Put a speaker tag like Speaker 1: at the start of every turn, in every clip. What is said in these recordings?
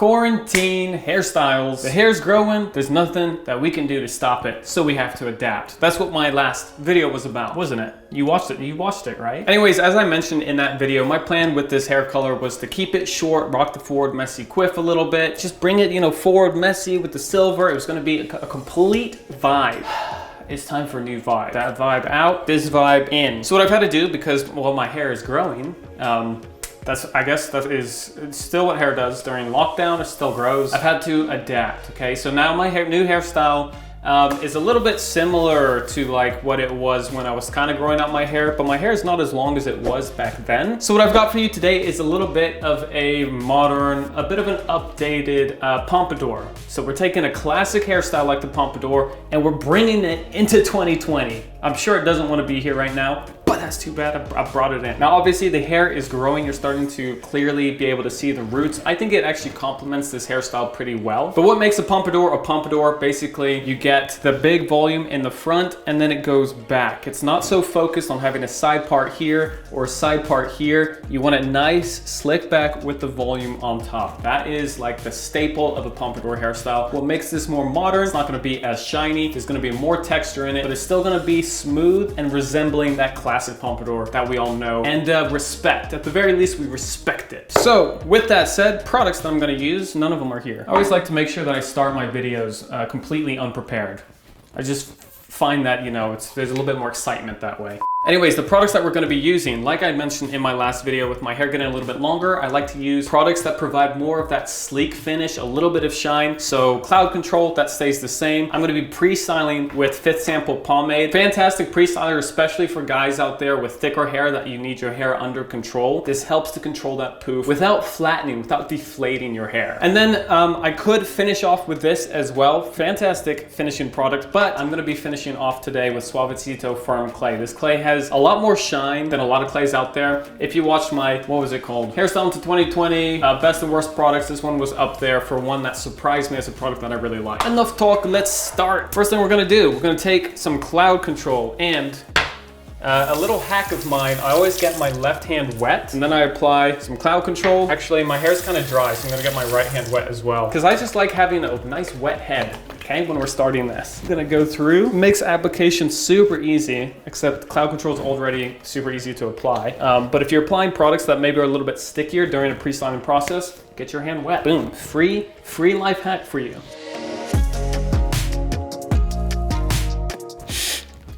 Speaker 1: Quarantine hairstyles. The hair's growing. There's nothing that we can do to stop it, so we have to adapt. That's what my last video was about, wasn't it? You watched it, right? Anyways, as I mentioned in that video, my plan with this hair color was to keep it short, rock the forward messy quiff a little bit, just bring it, you know, forward messy with the silver. It was gonna be a complete vibe. It's time for a new vibe. That vibe out, this vibe in. So what I've had to do, because, well, my hair is growing, I guess that is still what hair does during lockdown. It still grows. I've had to adapt, okay? So now my new hairstyle is a little bit similar to like what it was when I was kind of growing out my hair, but my hair is not as long as it was back then. So what I've got for you today is a little bit of a modern, a bit of an updated Pompadour. So we're taking a classic hairstyle like the Pompadour and we're bringing it into 2020. I'm sure it doesn't want to be here right now, but that's too bad. I brought it in. Now, obviously the hair is growing. You're starting to clearly be able to see the roots. I think it actually complements this hairstyle pretty well. But what makes a pompadour, basically you get the big volume in the front and then it goes back. It's not so focused on having a side part here or a side part here. You want it nice, slick back with the volume on top. That is like the staple of a pompadour hairstyle. What makes this more modern, it's not gonna be as shiny. There's gonna be more texture in it, but it's still gonna be smooth and resembling that classic pompadour that we all know and respect. At the very least, we respect it. So with that said, products that I'm gonna use, none of them are here. I always like to make sure that I start my videos completely unprepared. I just find that, you know, there's a little bit more excitement that way. Anyways, the products that we're going to be using, like I mentioned in my last video with my hair getting a little bit longer, I like to use products that provide more of that sleek finish, a little bit of shine. So cloud control, that stays the same. I'm going to be pre-styling with Fifth Sample Pomade. Fantastic pre-styler, especially for guys out there with thicker hair that you need your hair under control. This helps to control that poof without flattening, without deflating your hair. And then I could finish off with this as well. Fantastic finishing product, but I'm going to be finishing off today with Suavecito Firm Clay. This clay has a lot more shine than a lot of clays out there. If you watched my, what was it called? Hairstyle into 2020, best and worst products. This one was up there for one that surprised me as a product that I really like. Enough talk, let's start. First thing we're gonna do, we're gonna take some cloud control and a little hack of mine, I always get my left hand wet and then I apply some cloud control. Actually, my hair's kind of dry, so I'm gonna get my right hand wet as well. Because I just like having a nice wet head, okay, when we're starting this. I'm gonna go through, makes application super easy, except cloud control is already super easy to apply. But if you're applying products that maybe are a little bit stickier during a pre-styling process, get your hand wet. Boom, free life hack for you.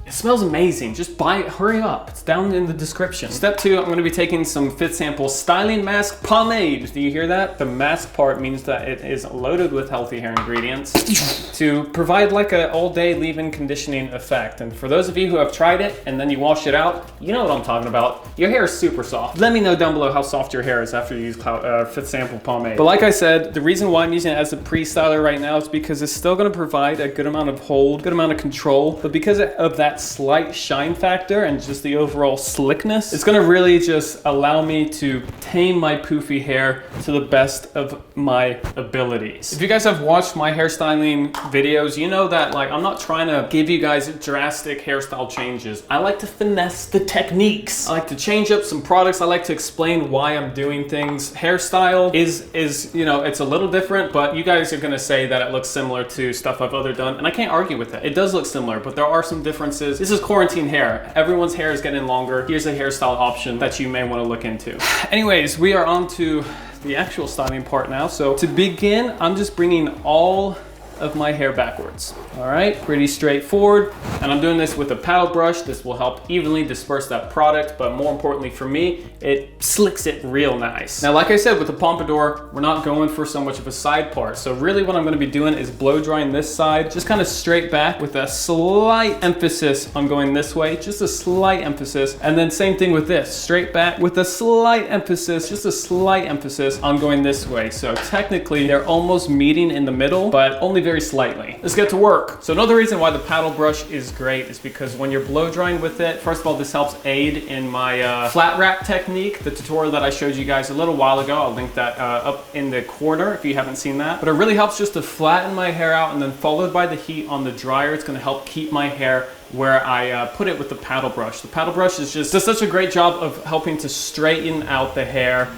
Speaker 1: Smells amazing. Just buy it, hurry up. It's down in the description. Step 2, I'm gonna be taking some Fifth Sample Styling Mask Pomade. Do you hear that? The mask part means that it is loaded with healthy hair ingredients to provide like an all-day leave-in conditioning effect. And for those of you who have tried it and then you wash it out, you know what I'm talking about. Your hair is super soft. Let me know down below how soft your hair is after you use Fifth Sample Pomade. But like I said, the reason why I'm using it as a pre-styler right now is because it's still gonna provide a good amount of hold, good amount of control, but because of that slight shine factor and just the overall slickness, it's gonna really just allow me to tame my poofy hair to the best of my abilities. If you guys have watched my hairstyling videos, you know that like I'm not trying to give you guys drastic hairstyle changes. I like to finesse the techniques. I like to change up some products. I like to explain why I'm doing things. Hairstyle is you know, it's a little different, but you guys are gonna say that it looks similar to stuff I've done, and I can't argue with it. It does look similar, but there are some differences. This is quarantine hair. Everyone's hair is getting longer. Here's a hairstyle option that you may want to look into. Anyways, we are on to the actual styling part now. So to begin, I'm just bringing all of my hair backwards. All right, pretty straightforward. And I'm doing this with a paddle brush. This will help evenly disperse that product, but more importantly for me, it slicks it real nice. Now, like I said, with the Pompadour, we're not going for so much of a side part. So really what I'm gonna be doing is blow drying this side, just kind of straight back with a slight emphasis on going this way, just a slight emphasis. And then same thing with this, straight back with a slight emphasis, just a slight emphasis on going this way. So technically they're almost meeting in the middle, but only very slightly. Let's get to work. So another reason why the paddle brush is great is because when you're blow drying with it, first of all, this helps aid in my flat wrap technique, the tutorial that I showed you guys a little while ago. I'll link that up in the corner if you haven't seen that. But it really helps just to flatten my hair out, and then followed by the heat on the dryer, it's gonna help keep my hair where I put it with the paddle brush. The paddle brush does such a great job of helping to straighten out the hair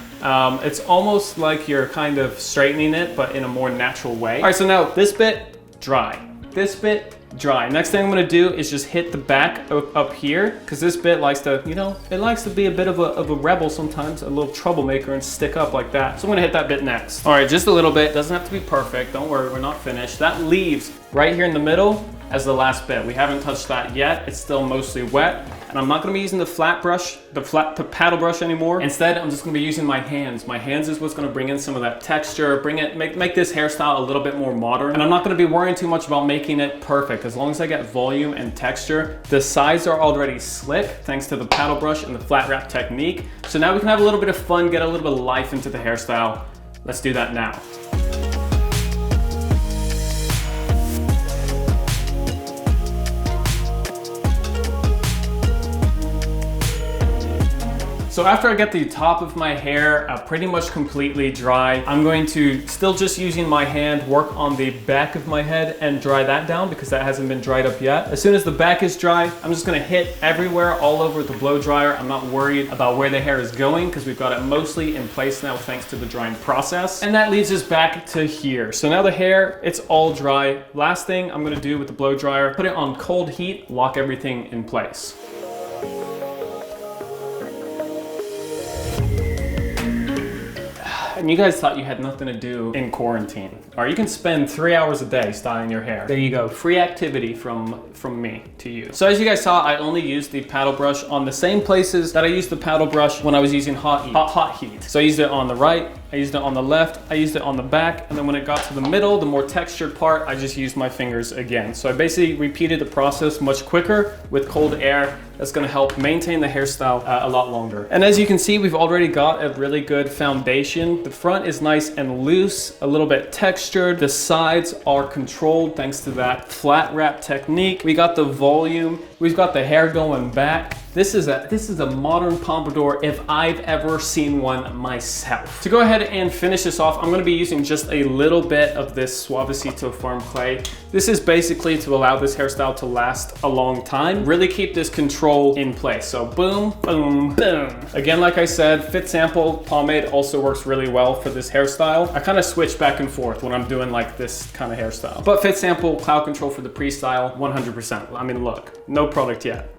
Speaker 1: It's almost like you're kind of straightening it, but in a more natural way. All right, so now this bit, dry. This bit, dry. Next thing I'm gonna do is just hit the back up here, because this bit likes to, you know, it likes to be a bit of a rebel sometimes, a little troublemaker, and stick up like that. So I'm gonna hit that bit next. All right, just a little bit. Doesn't have to be perfect. Don't worry, we're not finished. That leaves right here in the middle as the last bit. We haven't touched that yet. It's still mostly wet. And I'm not gonna be using the flat brush, the paddle brush anymore. Instead, I'm just gonna be using my hands. My hands is what's gonna bring in some of that texture, make this hairstyle a little bit more modern. And I'm not gonna be worrying too much about making it perfect. As long as I get volume and texture. The sides are already slick, thanks to the paddle brush and the flat wrap technique. So now we can have a little bit of fun, get a little bit of life into the hairstyle. Let's do that now. So after I get the top of my hair pretty much completely dry, I'm going to, still just using my hand, work on the back of my head and dry that down because that hasn't been dried up yet. As soon as the back is dry, I'm just gonna hit everywhere all over with the blow dryer. I'm not worried about where the hair is going because we've got it mostly in place now thanks to the drying process. And that leads us back to here. So now the hair, it's all dry. Last thing I'm gonna do with the blow dryer, put it on cold heat, lock everything in place. And you guys thought you had nothing to do in quarantine. Or you can spend 3 hours a day styling your hair. There you go, free activity from me to you. So as you guys saw, I only used the paddle brush on the same places that I used the paddle brush when I was using hot heat. So I used it on the right, I used it on the left, I used it on the back, and then when it got to the middle, the more textured part, I just used my fingers again. So I basically repeated the process much quicker with cold air. That's gonna help maintain the hairstyle a lot longer. And as you can see, we've already got a really good foundation. The front is nice and loose, a little bit textured. The sides are controlled thanks to that flat wrap technique. We got the volume, we've got the hair going back. This is a modern pompadour if I've ever seen one myself. To go ahead and finish this off, I'm gonna be using just a little bit of this Suavecito Farm Clay. This is basically to allow this hairstyle to last a long time. Really keep this control in place. So boom, boom, boom. Again, like I said, Fit Sample pomade also works really well for this hairstyle. I kind of switch back and forth when I'm doing like this kind of hairstyle. But Fit Sample Cloud Control for the pre-style, 100%. I mean, look, no product yet.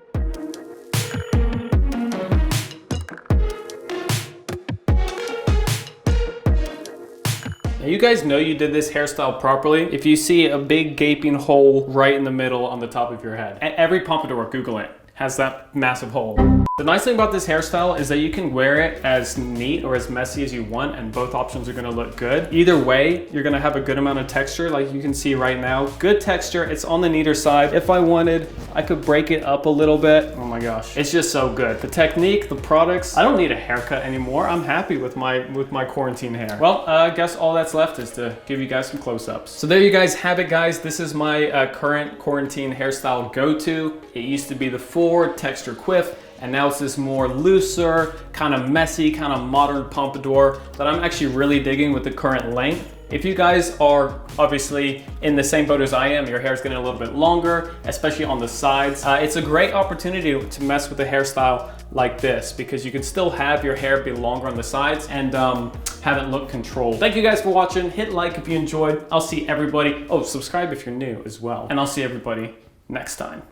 Speaker 1: You guys know you did this hairstyle properly if you see a big gaping hole right in the middle on the top of your head. And every pompadour, Google it, has that massive hole. The nice thing about this hairstyle is that you can wear it as neat or as messy as you want, and both options are gonna look good. Either way, you're gonna have a good amount of texture, like you can see right now. Good texture, it's on the neater side. If I wanted, I could break it up a little bit. Oh my gosh, it's just so good. The technique, the products, I don't need a haircut anymore. I'm happy with my quarantine hair. Well, I guess all that's left is to give you guys some close-ups. So there you guys have it, guys. This is my current quarantine hairstyle go-to. It used to be the forward texture quiff, and now it's this more looser, kind of messy, kind of modern pompadour that I'm actually really digging with the current length. If you guys are obviously in the same boat as I am, your hair's getting a little bit longer, especially on the sides, it's a great opportunity to mess with a hairstyle like this because you can still have your hair be longer on the sides and have it look controlled. Thank you guys for watching. Hit like if you enjoyed. I'll see everybody. Oh, subscribe if you're new as well. And I'll see everybody next time.